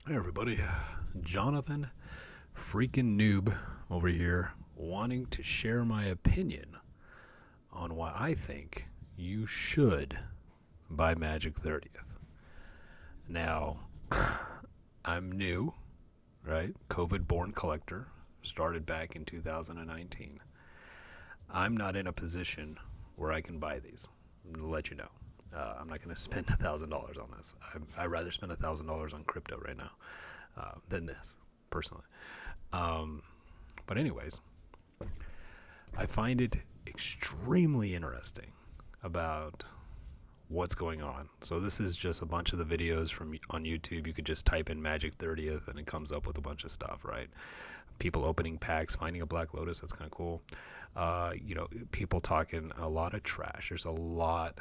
Hey everybody, Jonathan freaking noob over here wanting to share my opinion on why I think you should buy Magic 30th. Now, I'm new, right? COVID born collector, started back in 2019. I'm not in a position where I can buy these. I'm going to let you know. I'm not going to spend $1,000 on this. I'd rather spend $1,000 on crypto right now than this, personally. Um, but anyways, I find it extremely interesting about what's going on. So this is just a bunch of the videos from on YouTube. You could just type in Magic 30th and it comes up with a bunch of stuff, right? People opening packs, finding a Black Lotus. That's kind of cool. People talking a lot of trash. There's a lot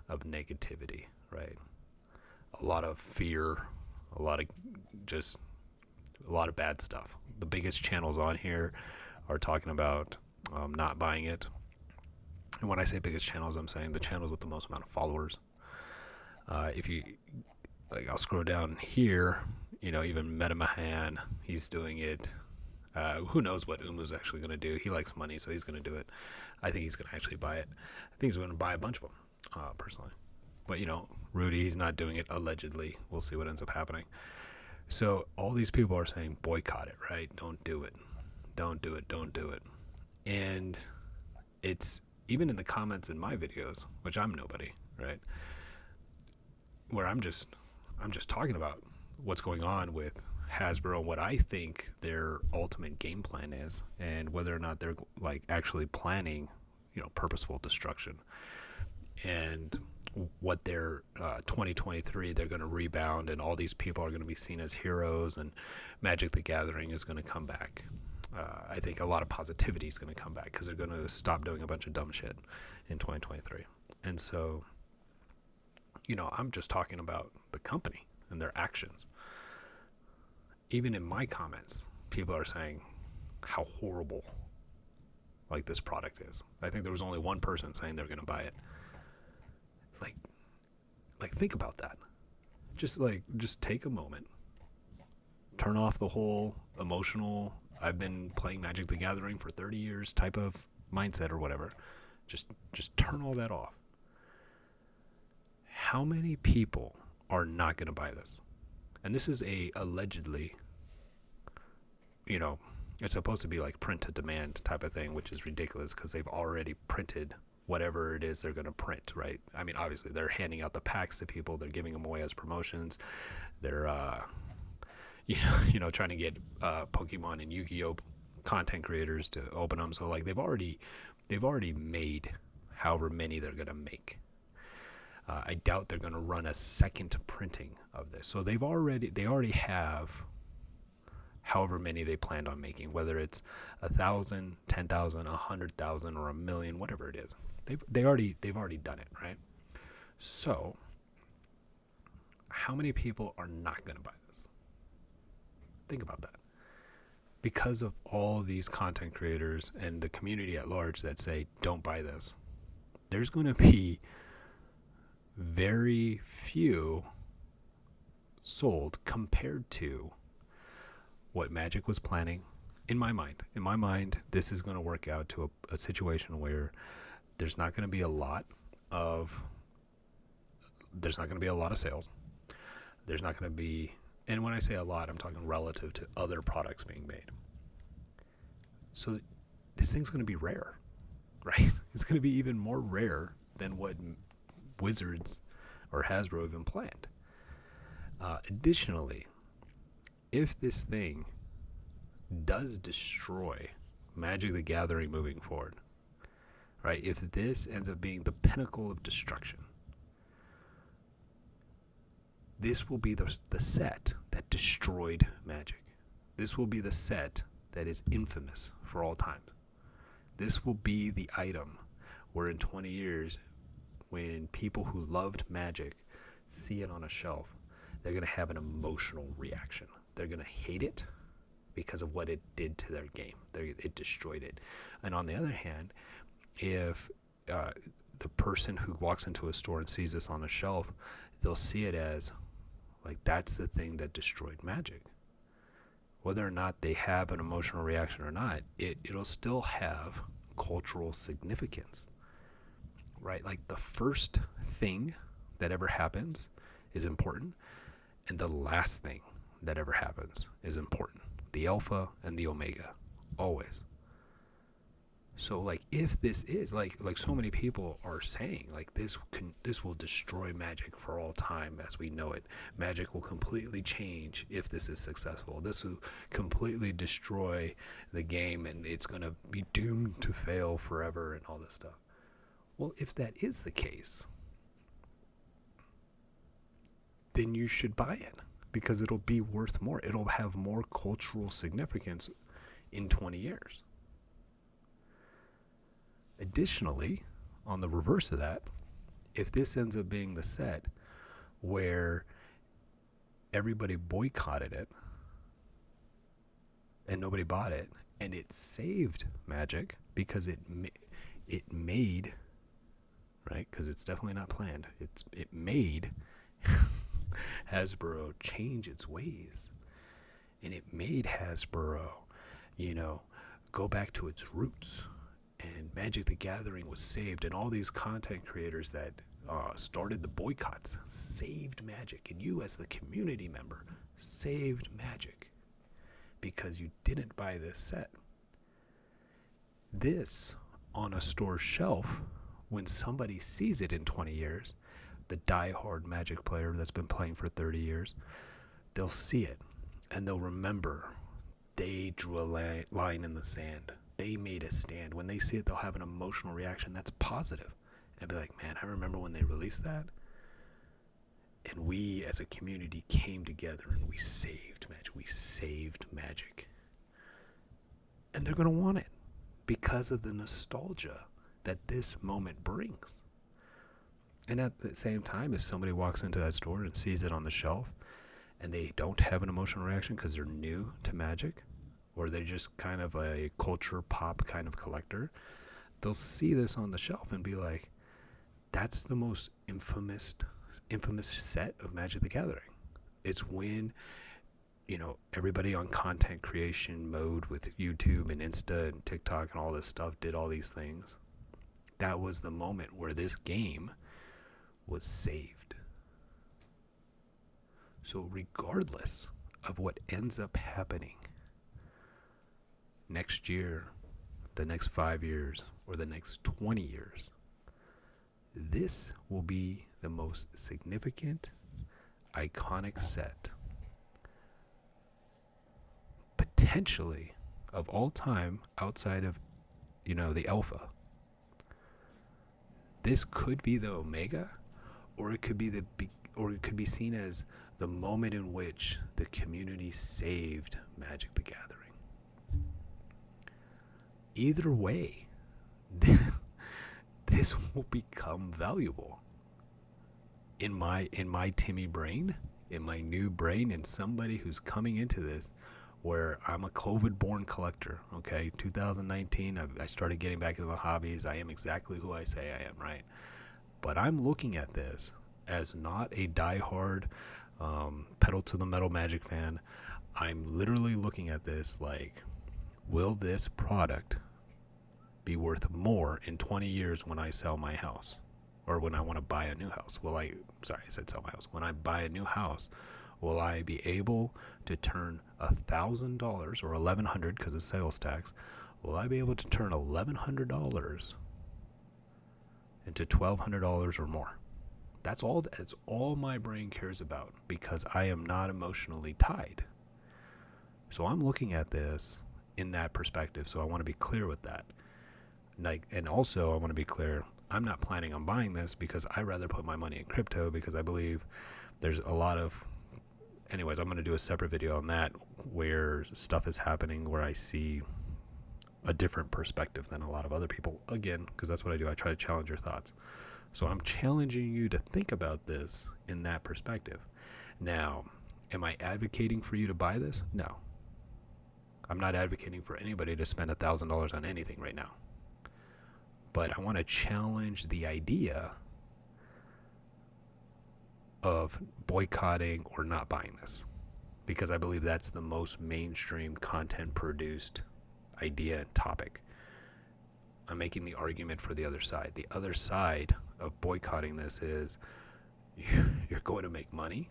of negativity, right? A lot of fear, a lot of just a lot of bad stuff. The biggest channels on here are talking about not buying it. And when I say biggest channels, I'm saying the channels with the most amount of followers. If you I'll scroll down here. Even Metamahan, he's doing it. Who knows what Umu's actually going to do? He likes money, so he's going to do it. I think he's going to actually buy it. I think he's going to buy a bunch of them, personally. But Rudy, he's not doing it allegedly. We'll see what ends up happening. So all these people are saying boycott it, right? Don't do it. Don't do it. Don't do it. And it's even in the comments in my videos, which I'm nobody, right? Where I'm just talking about what's going on with Hasbro, what I think their ultimate game plan is, and whether or not they're like actually planning, purposeful destruction, and what their 2023 they're going to rebound, and all these people are going to be seen as heroes, and Magic the Gathering is going to come back. I think a lot of positivity is going to come back because they're going to stop doing a bunch of dumb shit in 2023. And so, I'm just talking about the company and their actions. Even in my comments, people are saying how horrible like this product is. I think there was only one person saying they're going to buy it. Like think about that. Just take a moment. Turn off the whole emotional I've been playing Magic the Gathering for 30 years type of mindset or whatever. Just turn all that off. How many people are not going to buy this? And this is a allegedly, it's supposed to be like print to demand type of thing, which is ridiculous because they've already printed whatever it is they're going to print, right? I mean, obviously they're handing out the packs to people, they're giving them away as promotions, they're trying to get Pokemon and Yu-Gi-Oh content creators to open them. So like they've already made however many they're going to make. I doubt they're going to run a second printing of this. So they already have however many they planned on making, whether it's 1,000, 10,000, 100,000, or 1,000,000, whatever it is. They've already done it, right? So how many people are not going to buy this? Think about that. Because of all these content creators and the community at large that say don't buy this, there's going to be very few sold compared to what Magic was planning. In my mind, this is going to work out to a situation where there's not going to be a lot of sales. There's not going to be, and when I say a lot, I'm talking relative to other products being made. So this thing's going to be rare, right? It's going to be even more rare than what Wizards or Hasbro even planned. Additionally, if this thing does destroy Magic the Gathering moving forward, right? If this ends up being the Pinnacle of Destruction, this will be the set that destroyed Magic. This will be the set that is infamous for all time. This will be the item where in 20 years, when people who loved Magic see it on a shelf, they're going to have an emotional reaction. They're going to hate it because of what it did to their game. It destroyed it. And on the other hand, if the person who walks into a store and sees this on a shelf, they'll see it as, Like, that's the thing that destroyed Magic. Whether or not they have an emotional reaction or not, it'll still have cultural significance, right? Like, the first thing that ever happens is important, and the last thing that ever happens is important. The alpha and the omega, always. So, like, if this is like so many people are saying, like, this will destroy Magic for all time as we know it. Magic will completely change if this is successful. This will completely destroy the game, and it's gonna be doomed to fail forever, and all this stuff. Well, if that is the case, then you should buy it, because it'll be worth more. It'll have more cultural significance in 20 years. Additionally, on the reverse of that, if this ends up being the set where everybody boycotted it and nobody bought it, and it saved Magic because it made, right? Because it's definitely not planned. It made Hasbro change its ways, and it made Hasbro, go back to its roots. And Magic the Gathering was saved, and all these content creators that started the boycotts saved Magic, and you as the community member saved Magic because you didn't buy this set. This, on a store shelf, when somebody sees it in 20 years, the die-hard Magic player that's been playing for 30 years, they'll see it, and they'll remember they drew a line in the sand. They made a stand. When they see it, they'll have an emotional reaction that's positive and be like, man, I remember when they released that, and we as a community came together and we saved Magic. And they're going to want it because of the nostalgia that this moment brings. And at the same time, if somebody walks into that store and sees it on the shelf and they don't have an emotional reaction because they're new to Magic, or they're just kind of a culture pop kind of collector, they'll see this on the shelf and be like, that's the most infamous set of Magic the Gathering. It's when, everybody on content creation mode with YouTube and Insta and TikTok and all this stuff did all these things. That was the moment where this game was saved. So regardless of what ends up happening next year, the next 5 years, or the next 20 years, this will be the most significant, iconic set, potentially, of all time outside of, the alpha. This could be the omega, or it could be seen as the moment in which the community saved Magic the Gathering. Either way, this will become valuable in my Timmy brain, in my new brain, and somebody who's coming into this where I'm a COVID-born collector. Okay, 2019, I started getting back into the hobbies. I am exactly who I say I am, right? But I'm looking at this as not a diehard pedal to the metal Magic fan. I'm literally looking at this like, will this product be worth more in 20 years when I sell my house, or when I want to buy a new house? I said sell my house. When I buy a new house, will I be able to turn $1,000 or $1,100 because of sales tax? Will I be able to turn $1,100 into $1,200 or more? That's all my brain cares about, because I am not emotionally tied. So I'm looking at this in that perspective. So I want to be clear with that. And also I want to be clear, I'm not planning on buying this because I rather put my money in crypto, because I believe there's a lot of, anyways, I'm going to do a separate video on that, where stuff is happening where I see a different perspective than a lot of other people, again, because that's what I do. I try to challenge your thoughts. So I'm challenging you to think about this in that perspective. Now, am I advocating for you to buy this? No. I'm not advocating for anybody to spend $1,000 on anything right now. But I want to challenge the idea of boycotting or not buying this, because I believe that's the most mainstream content produced idea and topic. I'm making the argument for the other side. The other side of boycotting this is you're going to make money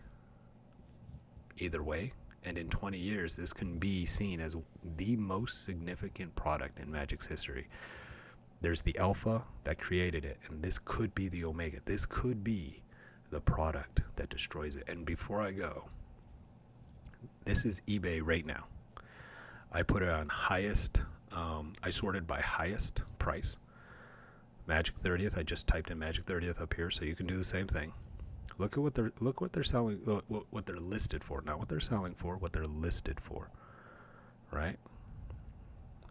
either way, and in 20 years this can be seen as the most significant product in Magic's history. There's the alpha that created it, and this could be the omega. This could be the product that destroys it. And before I go, this is eBay right now. I put it on highest. I sorted by highest price. Magic 30th. I just typed in Magic 30th up here, so you can do the same thing. Look what they're selling. What they're listed for, not what they're selling for. What they're listed for, right?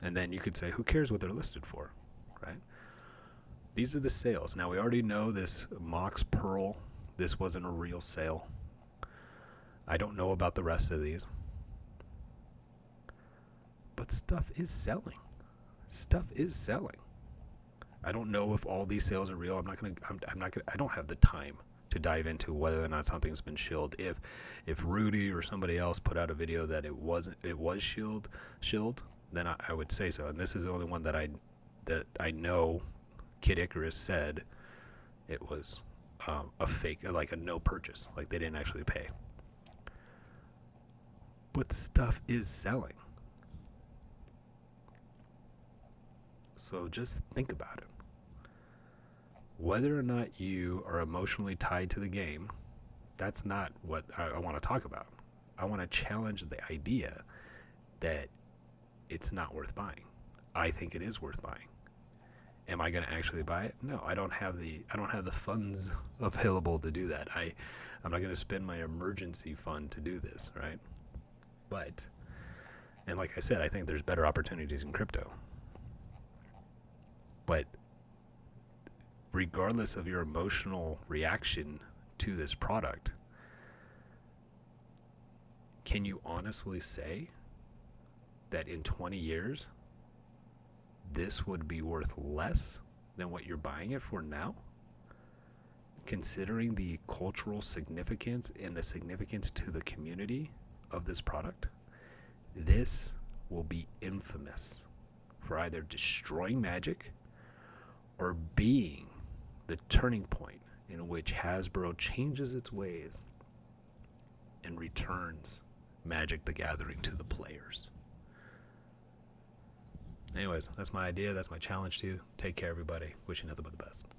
And then you could say, who cares what they're listed for, right? These are the sales. Now we already know this Mox Pearl. This wasn't a real sale. I don't know about the rest of these. But stuff is selling. Stuff is selling. I don't know if all these sales are real. I'm not gonna. I don't have the time to dive into whether or not something's been shilled. If Rudy or somebody else put out a video that it was shilled, then I would say so. And this is the only one that I know. Kid Icarus said it was a fake, like a no purchase, like they didn't actually pay. But stuff is selling. So just think about it. Whether or not you are emotionally tied to the game, that's not what I want to talk about. I want to challenge the idea that it's not worth buying. I think it is worth buying. Am I going to actually buy it? No, I don't have the funds available to do that. I'm not going to spend my emergency fund to do this, right? But, and like I said, I think there's better opportunities in crypto. But regardless of your emotional reaction to this product, can you honestly say that in 20 years this would be worth less than what you're buying it for now? Considering the cultural significance and the significance to the community of this product, this will be infamous for either destroying Magic or being the turning point in which Hasbro changes its ways and returns Magic the Gathering to the players. Anyways, that's my idea. That's my challenge to you. Take care, everybody. Wishing nothing but the best.